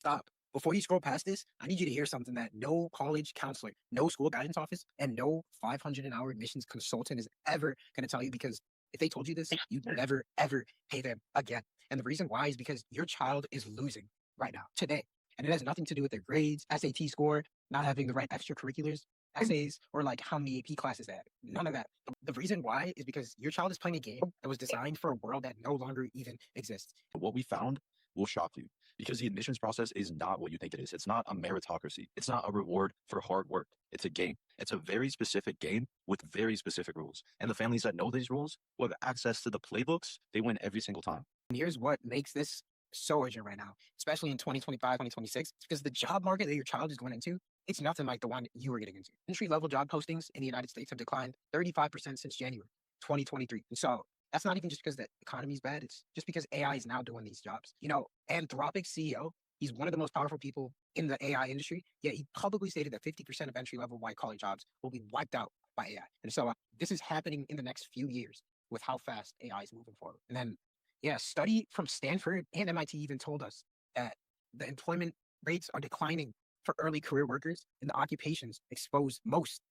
Stop. Before you scroll past this, I need you to hear something that no college counselor, no school guidance office, and no 500 an hour admissions consultant is ever going to tell you, because if they told you this, you'd never, ever pay them again. And the reason why is because your child is losing right now, today. And it has nothing to do with their grades, SAT score, not having the right extracurriculars, essays, or like how many AP classes they have. None of that. The reason why is because your child is playing a game that was designed for a world that no longer even exists. What we found will shock you because the admissions process is not what you think it is. It's not a meritocracy. It's not a reward for hard work. It's a game. It's a very specific game with very specific rules. And the families that know these rules, who have access to the playbooks, they win every single time. And here's what makes this so urgent right now, especially in 2025, 2026, because the job market that your child is going into, it's nothing like the one you were getting into. Entry-level job postings in the United States have declined 35% since January 2023. And so that's not even just because the economy is bad. It's just because AI is now doing these jobs. Anthropic CEO, he's one of the most powerful people in the AI industry, yet he publicly stated that 50% of entry-level white-collar jobs will be wiped out by AI. And so this is happening in the next few years with how fast AI is moving forward. And then yeah, a study from Stanford and MIT even told us that the employment rates are declining for early career workers in the occupations exposed most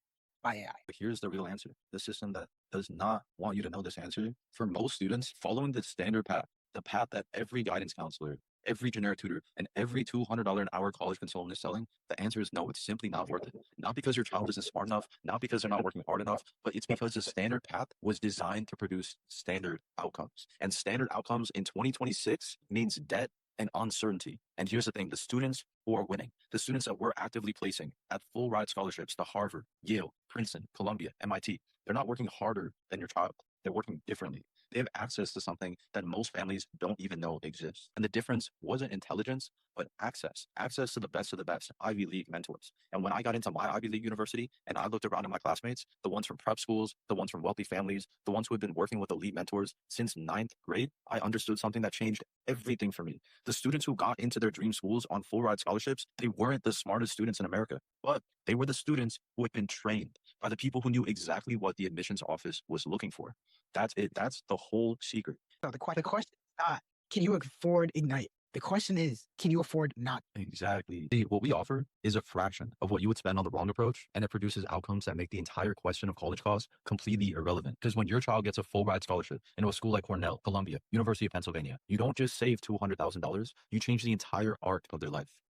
by AI. But here's the real answer. The system that does not want you to know this answer, for most students, following the standard path, the path that every guidance counselor, every generic tutor, and every $200 an hour college consultant is selling, the answer is no, it's simply not worth it. Not because your child isn't smart enough, not because they're not working hard enough, but it's because the standard path was designed to produce standard outcomes. And standard outcomes in 2026 means debt and uncertainty. And here's the thing, the students who are winning, the students that we're actively placing at full ride scholarships to Harvard, Yale, Princeton, Columbia, MIT, they're not working harder than your child. They're working differently. They have access to something that most families don't even know exists. And the difference wasn't intelligence, but access to the best of the best Ivy League mentors. And when I got into my Ivy League university and I looked around at my classmates, the ones from prep schools, the ones from wealthy families, the ones who had been working with elite mentors since ninth grade, I understood something that changed everything for me. The students who got into their dream schools on full ride scholarships, they weren't the smartest students in America, but they were the students who had been trained by the people who knew exactly what the admissions office was looking for. That's it. That's the whole secret. So the question is not, can you afford Ignite? The question is, can you afford not? Exactly. See, what we offer is a fraction of what you would spend on the wrong approach, and it produces outcomes that make the entire question of college costs completely irrelevant. Because when your child gets a full ride scholarship into a school like Cornell, Columbia, University of Pennsylvania, you don't just save $200,000, you change the entire arc of their life.